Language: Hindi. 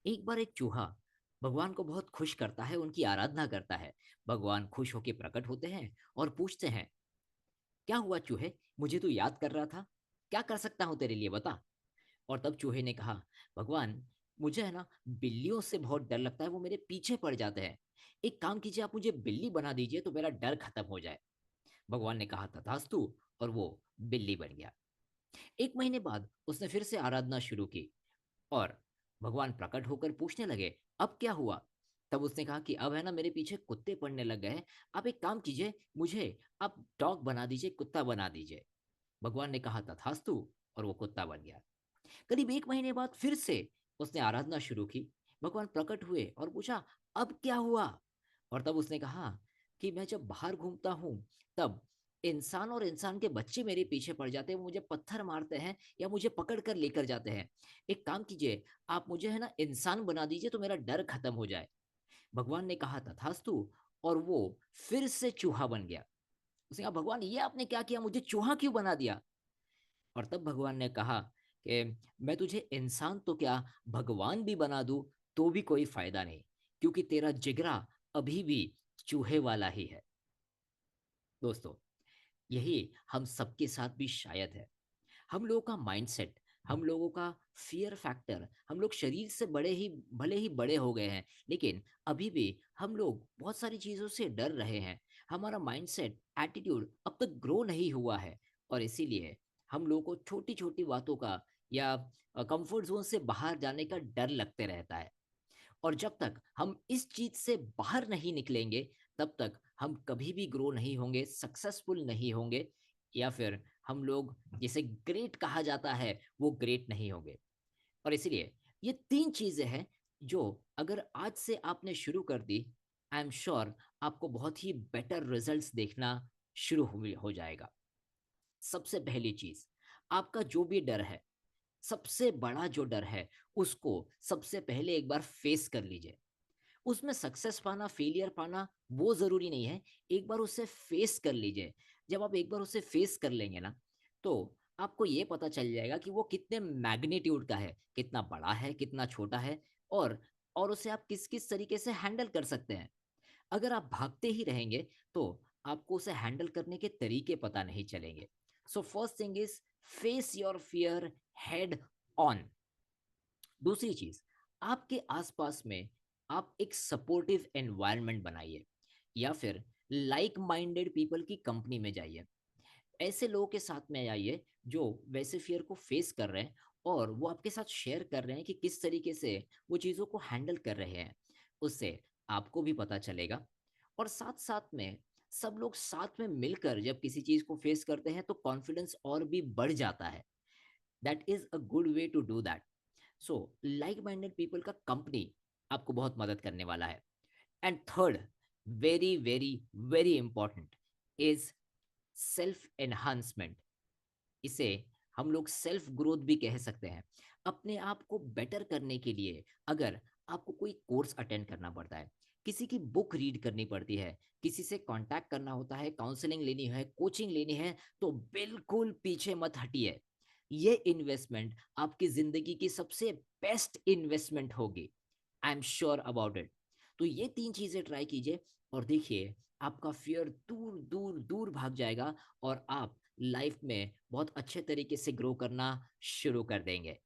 एक बार एक चूहा भगवान को बहुत खुश करता है, उनकी आराधना करता है। भगवान खुश होकर प्रकट होते हैं और पूछते हैं, क्या हुआ चूहे, मुझे तू याद कर रहा था? क्या कर सकता हूं तेरे लिए, बता। और तब चूहे ने कहा, भगवान, मुझे है ना बिल्लियों से बहुत डर लगता है, वो मेरे पीछे पड़ जाते हैं। एक काम कीजिए, आप मुझे बिल्ली बना दीजिए तो मेरा डर खत्म हो जाए। भगवान ने कहा, तथास्तु। और वो बिल्ली बन गया। एक महीने बाद उसने फिर से आराधना शुरू की और भगवान प्रकट होकर पूछने लगे, अब क्या हुआ? तब उसने कहा कि अब है ना मेरे पीछे कुत्ते पड़ने लग गए हैं। आप एक काम कीजिए, मुझे आप डॉग बना दीजिए, कुत्ता बना दीजिए। भगवान ने कहा, तथास्तु। और वो कुत्ता बन गया। करीब एक महीने बाद फिर से उसने आराधना शुरू की। भगवान प्रकट हुए और पूछा, अब क्या हुआ? और तब उसने कहा कि मैं जब बाहर घूमता हूं, तब इंसान और इंसान के बच्चे मेरे पीछे पड़ जाते हैं, वो मुझे पत्थर मारते हैं या मुझे पकड़ कर लेकर जाते हैं। एक काम कीजिए, आप मुझे है ना इंसान बना दीजिए तो मेरा डर खत्म हो जाए। भगवान ने कहा, तथास्तु। और वो फिर से चूहा बन गया। उसने कहा, भगवान ये आपने क्या किया, मुझे चूहा क्यों बना दिया? और तब भगवान ने कहा कि मैं तुझे इंसान तो क्या, भगवान भी बना दूं तो भी कोई फायदा नहीं, क्योंकि तेरा जिगरा अभी भी चूहे वाला ही है। दोस्तों, यही हम सबके साथ भी शायद है। हम लोगों का माइंडसेट, हम लोगों का फियर फैक्टर, हम लोग शरीर से बड़े ही भले ही बड़े हो गए हैं, लेकिन अभी भी हम लोग बहुत सारी चीज़ों से डर रहे हैं। हमारा माइंडसेट, एटीट्यूड अब तक ग्रो नहीं हुआ है। और इसीलिए हम लोगों को छोटी छोटी बातों का या कंफर्ट जोन से बाहर जाने का डर लगते रहता है। और जब तक हम इस चीज से बाहर नहीं निकलेंगे, तब तक हम कभी भी ग्रो नहीं होंगे, सक्सेसफुल नहीं होंगे, या फिर हम लोग जिसे ग्रेट कहा जाता है वो ग्रेट नहीं होंगे। और इसलिए ये तीन चीजें हैं जो अगर आज से आपने शुरू कर दी, आई एम श्योर आपको बहुत ही बेटर रिजल्ट्स देखना शुरू हो जाएगा। सबसे पहली चीज, आपका जो भी डर है, सबसे बड़ा जो डर है, उसको सबसे पहले एक बार फेस कर लीजिए। उसमें सक्सेस पाना, फेलियर पाना वो जरूरी नहीं है। एक बार उसे फेस कर लीजिए। जब आप एक बार उसे फेस कर लेंगे ना, तो आपको ये पता चल जाएगा कि वो कितने मैग्नीट्यूड का है, कितना बड़ा है, कितना छोटा है। और और उसे आप किस किस तरीके से हैंडल कर सकते हैं। अगर आप भागते ही रहेंगे तो आपको उसे हैंडल करने के तरीके पता नहीं चलेंगे। So first thing is, face your fear head on. दूसरी चीज, आपके आसपास में आप एक सपोर्टिव एनवायरनमेंट बनाइए, या फिर लाइक माइंडेड पीपल की कंपनी में जाइए। ऐसे लोगों के साथ में आइए जो वैसे फियर को फेस कर रहे हैं और वो आपके साथ शेयर कर रहे हैं कि किस तरीके से वो चीज़ों को हैंडल कर रहे हैं। उससे आपको भी पता चलेगा। और साथ साथ में सब लोग साथ में मिलकर जब किसी चीज़ को फेस करते हैं तो कॉन्फिडेंस और भी बढ़ जाता है। That is a good way to do that. So like minded people का कंपनी आपको बहुत मदद करने वाला है। And third, very very very important, is self enhancement. इसे हम लोग सेल्फ ग्रोथ भी कह सकते हैं। अपने आप को बेटर करने के लिए अगर आपको कोई कोर्स अटेंड करना पड़ता है, किसी की बुक रीड करनी पड़ती है, किसी से कांटेक्ट करना होता है, काउंसलिंग लेनी है, कोचिंग लेनी है, तो बिल्कुल पीछे मत हटिए। ये इन्वेस्टमेंट आपकी जिंदगी की सबसे बेस्ट इन्वेस्टमेंट होगी। I am sure about it. तो ये तीन चीजें ट्राई कीजिए और देखिए, आपका फियर दूर दूर दूर भाग जाएगा और आप लाइफ में बहुत अच्छे तरीके से ग्रो करना शुरू कर देंगे।